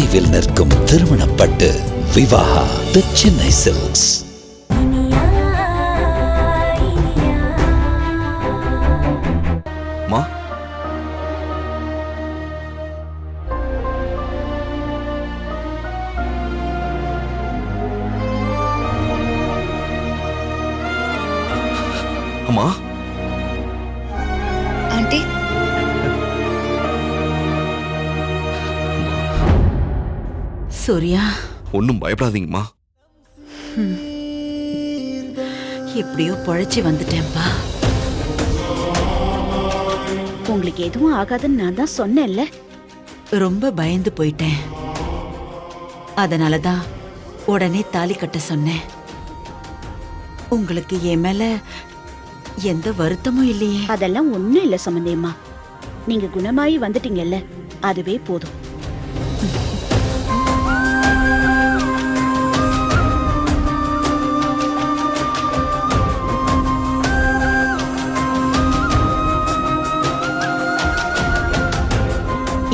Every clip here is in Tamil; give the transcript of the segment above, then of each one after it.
விரைவில் நிற்கும் திருமணப்பட்டு விவாஹா தி சென்னை சில்க்ஸ். மா அம்மா ஆண்டி சூர்யா, ஒன்றும் பயப்படாதீங்கம்மா. எப்படியோ பொழைச்சி வந்துட்டேன்பா. உங்களுக்கு எதுவும் ஆகாதுன்னு நான் தான் சொன்னேன்ல. ரொம்ப பயந்து போயிட்டேன். அதனாலதான் உடனே தாலி கட்ட சொன்னேன். உங்களுக்கு என் மேல எந்த வருத்தமும் இல்லையே? அதெல்லாம் ஒண்ணும் இல்ல சம்பந்தியம்மா. நீங்க குணமாயி வந்துட்டீங்கல்ல, அதுவே போதும்.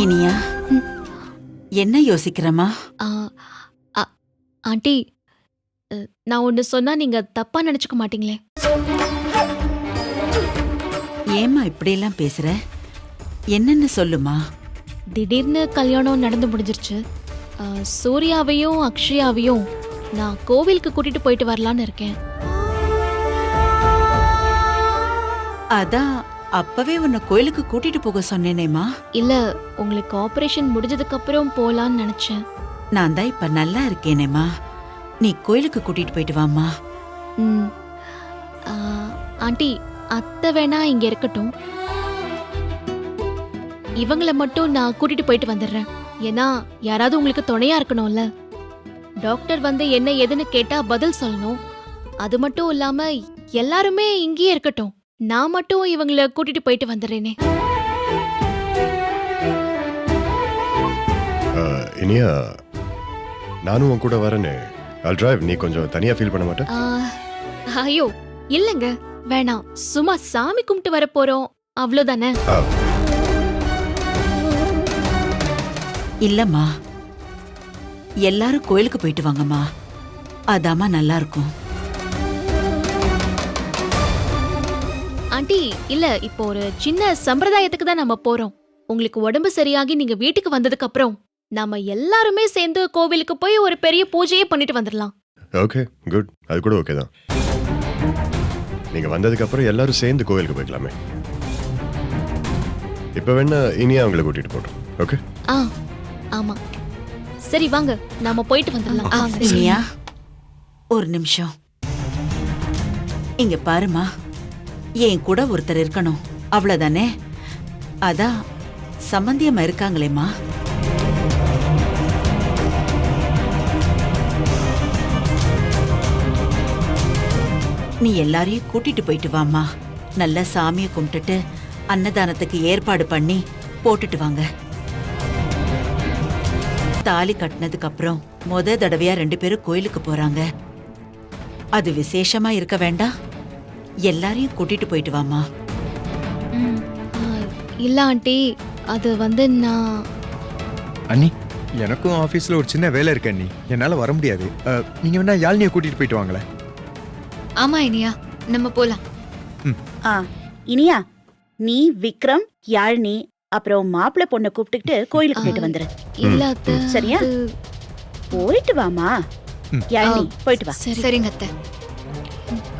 இனியா, என்ன யோசிக்கிறமா? ஆண்டி, நான் ஒன்று சொன்னா நீங்க தப்பா நினைச்சுக்க மாட்டீங்களே? ஏம்மா இப்படியெல்லாம் பேசுற? என்னன்னு சொல்லுமா. திடீர்னு கல்யாணம் நடந்து முடிஞ்சிருச்சு. சூர்யாவையும் அக்ஷயாவையும் நான் கோவிலுக்கு கூட்டிட்டு போயிட்டு வரலான்னு இருக்கேன். அதான் அப்பவே உன்னை கோயிலுக்கு கூட்டிட்டு போக சொன்னேனேமா. இல்ல, உங்களுக்கு ஆபரேஷன் முடிஞ்சதுக்கு அப்புறம் போலான்னு நினைச்சேன். நான் தான் இப்ப நல்லா இருக்கேனேமா. நீ கோயிலுக்கு கூட்டிட்டு போயிட்டு வாமா. ம். ஆண்டி, அத்தை வேணா இங்க இருக்கட்டும். இவங்கள மட்டும் நான் கூட்டிட்டு போயிட்டு வந்துடுறேன். ஏன்னா யாராவது உங்களுக்கு துணையா இருக்கணும்ல. டாக்டர் வந்து என்ன ஏதுன்னு கேட்டா பதில் சொல்லணும். அது மட்டும் இல்லாம எல்லாருமே இங்கேயே இருக்கட்டும். நான் மட்டும் இவங்கள கூட்டிட்டு போயிட்டு வந்துடுறேனே. இனியா, நானும் உன் கூட வரேனே. I'll drive. நீ கொஞ்சம் தனியா ஃபீல் பண்ண மாட்டே? ஐயோ இல்லங்க, வேணாம். சும்மா சாமி கும்பிட்டு வர போறோம், அவ்வளவுதானே. இல்லம்மா, எல்லாரும் கோயிலுக்கு போயிட்டு வாங்கம்மா. அதாம்மா நல்லா இருக்கும். ஆண்டி, இல்ல, இப்போ ஒரு சின்ன சம்பிரதாயத்துக்கு தான் நம்ம போறோம். உங்களுக்கு உடம்பு சரியாகி நீங்க வீட்டுக்கு வந்ததுக்கு அப்புறம் நாம எல்லாருமே சேர்ந்து கோவிலுக்கு போய் ஒரு பெரிய பூஜையே பண்ணிட்டு வந்துடலாம். Okay, good. அது கூட ஓகே தான். நீங்க வந்ததுக்கு அப்புறம் எல்லாரும் சேர்ந்து கோவிலுக்கு போய்க்கலாமே. இப்ப வேணா இனியா அவங்களை கூட்டிட்டு போட்டோம். ஓகே? ஆமா. சரி வாங்க, நாம போயிட்டு வந்துடலாம். இனியா, ஒரு நிமிஷம் இங்க பாருமா. என் கூட ஒருத்தர் இருக்கணும், அவ்வளவுதானே. அதான் சம்பந்தியமா இருக்காங்களேம்மா. நீ எல்லாரையும் கூட்டிட்டு போயிட்டு வாமா. நல்ல சாமியை கும்பிட்டுட்டு அன்னதானத்துக்கு ஏற்பாடு பண்ணி போட்டுட்டு வாங்க. தாலி கட்டினதுக்கு அப்புறம் தடவையா 2 பேரும் கோயிலுக்கு போறாங்க. அது விசேஷமா இருக்க வேண்டாம்? எல்லாரையும் கூட்டிட்டு போயிட்டு வாமா. இல்ல ஆண்டி, அது வந்து நான் அண்ணி, எனக்கும் ஆபீஸ்ல ஒரு சின்ன வேலை இருக்கு அண்ணி, என்னால வர முடியாது. நீங்க வேணா யாழ்னியை கூட்டிட்டு போயிட்டு வாங்களேன். ஆமா இனியா, நம்ம போலாம். இனியா, நீ விக்ரம், யாழினி அப்புறம் மாப்பிள்ளை பொண்ணை கூப்பிட்டுக்கிட்டு கோயிலுக்கு போயிட்டு வந்துரு. இல்ல அத்தை, சரியா? போயிட்டு வாமா. யாழினி, போயிட்டு வா. சரிங்க அத்தை.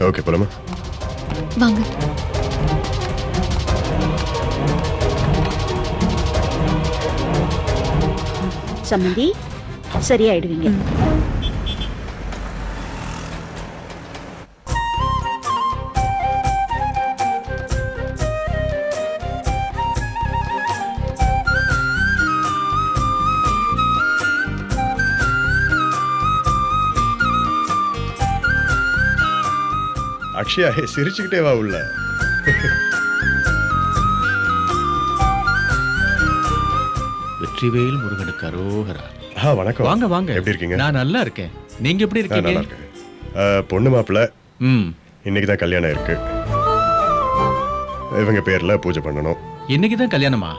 ஓகே, போலாமா? வாங்க. சம்மந்தி, சரியாயிடுவீங்க. அக்ஷயா, சிரிச்சுக்கிட்டே வா உள்ள. வெற்றிவேல் முருகனுக்கு அரோகரா. வணக்கம். வாங்க வாங்க. எப்படி இருக்கீங்க? நான் நல்லா இருக்கேன். நீங்க எப்படி இருக்கீங்க? நல்லா இருக்கேன். பொண்ணு மாப்பிள்ள இன்னைக்கு தான் கல்யாணம் இருக்கு. இவங்க பேர்ல பூஜை பண்ணணும். இன்னைக்கு தான் கல்யாணமா?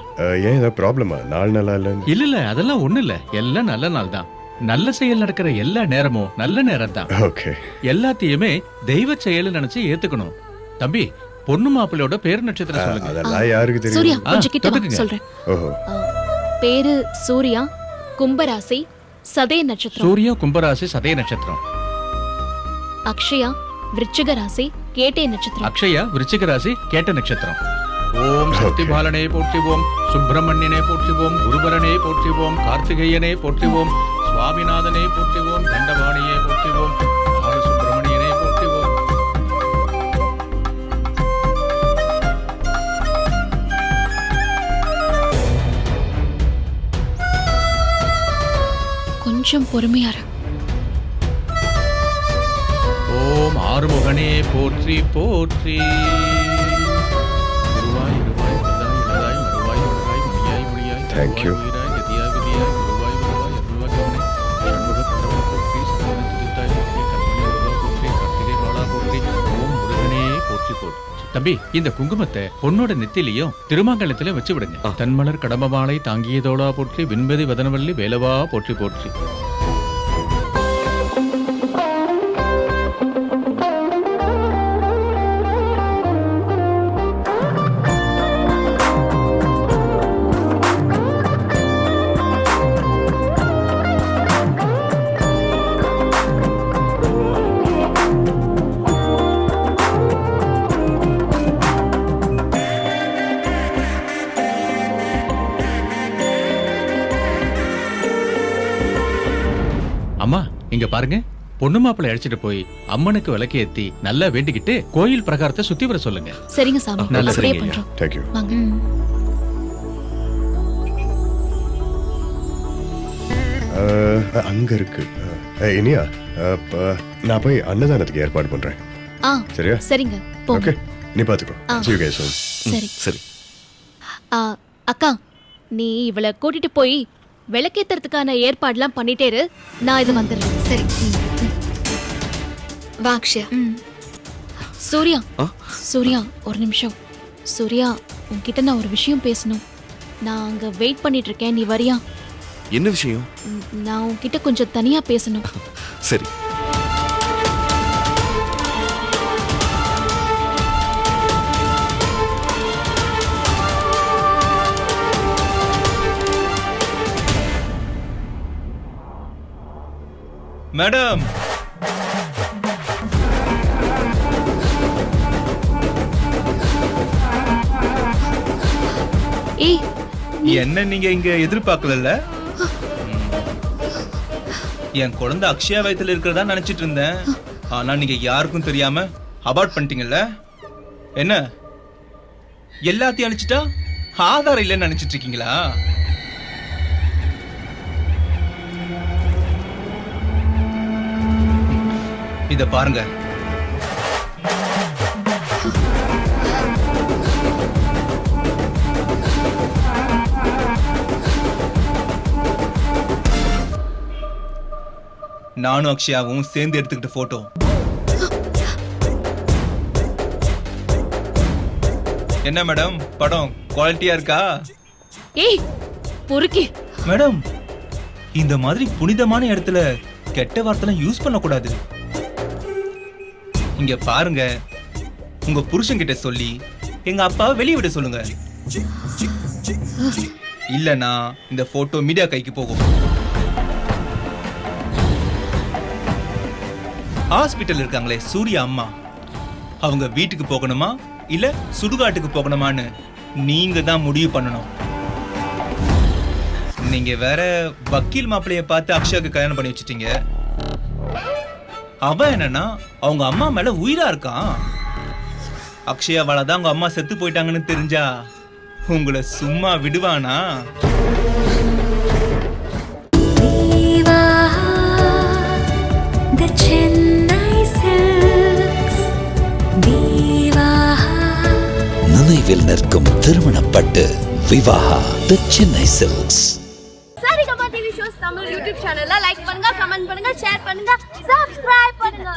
ஏன் ஏதாவது ப்ராப்ளமா? நாள் நல்லா இல்லைன்னு? இல்ல அதெல்லாம் ஒண்ணு இல்ல, எல்லாம் நல்ல நாள் தான். நல்ல செயல் நடக்கிற எல்லா நேரமும் நல்ல நேரம் தான். ஓகே. எல்லாத்தையுமே தெய்வ செயல் நினைச்சு ஏத்துக்கணும். தம்பி, பொண்ணு மாப்பிள்ளையோட பேர் நட்சத்திரம் சொல்லுங்க. அதெல்லாம் யாருக்கு சூர்யா தெரியும்? கொஞ்சம் கிட்ட வா, தொட்டுக்குங்க. சொல்றேன். ஓஹோ. பேரு சூர்யா, கும்பராசி, சதய நட்சத்திரம். சூரிய கும்பராசி சதய நட்சத்திரம். அக்ஷயா விருச்சிக ராசி, கேட்டை நட்சத்திரம். அக்ஷயா விருச்சிக ராசி, கேட்ட நட்சத்திரம். ஓம் சக்தி பாலனே போற்றிவோம், சுப்பிரமணியனே போற்றிவோம், குருபரனே போற்றிவோம், கார்த்திகேயனே போற்றிவோம், சுவாமிநாதனே போற்றிவோம், தண்டபாணியே போற்றிவோம், சுப்பிரமணியனே போற்றிவோம். கொஞ்சம் பொறுமையா இரு. ஓம் ஆறுமுகனே போற்றி போற்றி. குருவாய் குருவாய் வரதாய் இளதாய் மறுவாய் மறுவாய் முனியாய் முனியாய் Thank you. குருவாய் கதியாய் கதியாய் குருவாய் குருவாய் அருள்வாய் சண்முகத் கடவுள் போற்றி, சண்முகத் துதித்தாய் போற்றி, கண்மணி உருவா போற்றி, கார்த்திகை மாலா போற்றி, ஓம் முருகனே போற்றி போற்றி. தம்பி, இந்த குங்குமத்தை பொண்ணோட நெத்திலையும் திருமாங்கலத்திலும் வச்சு விடுங்க. தன்மலர் கடம்பமாலை தாங்கியதோடா போற்றி, விண்பதி வதனவல்லி வேலவா போற்றி போற்றி. அம்மா, இங்க பாருங்க. பொண்ணு மாப்பிள்ளை அழைச்சிட்டு போய் அம்மனுக்கு விளக்கு ஏத்தி நல்லா வேண்டிக்கிட்டு கோயில் பிரகாரத்தை சுத்தி வர சொல்லுங்க. சரிங்க சாமி, நல்ல அப்படியே சரிங்க. பண்றோம். தேங்க்யூ. வாங்க. அங்க இருக்கு. இனியா, நான் போய் அன்னதானத்துக்கு ஏற்பாடு பண்றேன். ஆ சரியா? சரிங்க, போங்க. ஓகே, நீ பாத்துக்கோ. ஆ. See you guys soon. சரி. சரி. அக்கா, நீ இவளை கூட்டிட்டு போய் விளக்கேத்துறதுக்கான ஏற்பாடுலாம் பண்ணிட்டே இரு, நான் இது வந்துடுறேன். சரி. வா அக்ஷயா. சூர்யா ஆ? சூர்யா ஒரு நிமிஷம். சூர்யா, உன்கிட்ட நான் ஒரு விஷயம் பேசணும். நான் அங்க வெயிட் பண்ணிட்டு இருக்கேன், நீ வரியா? என்ன விஷயம்? நான் உன்கிட்ட கொஞ்சம் தனியா பேசணும். சரி. மேடம், ஏய், என்ன நீங்க இங்க எதிர்பார்க்கல? என் குழந்தை அக்ஷயா வயத்துல இருக்கிறதா நினைச்சிட்டு இருந்தேன். ஆனா நீங்க யாருக்கும் தெரியாம அபார்ட் பண்ணிட்டீங்கல்ல. என்ன எல்லாத்தையும் அழிச்சிட்டா ஆதாரம் இல்லைன்னு நினைச்சிட்டு இருக்கீங்களா? இத பாருங்க. நானும் அக்ஷயாவும் சேர்ந்து எடுத்துக்கிட்ட போட்டோ. என்ன மேடம், படம் குவாலிட்டியா இருக்கா? ஏய் பொறுக்கி. மேடம், இந்த மாதிரி புனிதமான இடத்துல கெட்ட வார்த்தைலாம் யூஸ் பண்ணக்கூடாது. இங்க பாருங்க, உங்க புருஷன் கிட்ட சொல்லி எங்க அப்பாவை வெளியே விட சொல்லுங்க. இல்லனா இந்த போட்டோ மீடியா கைக்கு போகும். ஹாஸ்பிட்டல் இருக்காங்களே சூர்யா அம்மா, அவங்க வீட்டுக்கு போகணுமா இல்ல சுடுகாட்டுக்கு போகணுமான்னு நீங்க தான் முடிவு பண்ணணும். நீங்க வேற வக்கீல் மாப்பிள்ளைய பார்த்து அக்ஷயாக்கு கல்யாணம் பண்ணி வச்சிட்டீங்க. அவன் என்னன்னா அவங்க அம்மா மேல உயிரா இருக்கான். அக்ஷயாவால தான் அவங்க அம்மா செத்து போயிட்டாங்கன்னு தெரிஞ்சா உங்களை சும்மா விடுவானா? நினைவில் நிற்கும் திருமணப்பட்டு Vivaha the Chennai silks. Saregama TV shows Tamil YouTube சேனல்ல லைக் பண்ணுங்க, கமெண்ட் பண்ணுங்க, ஷேர் பண்ணுங்க, சப்ஸ்கிரைப் பண்ணுங்க.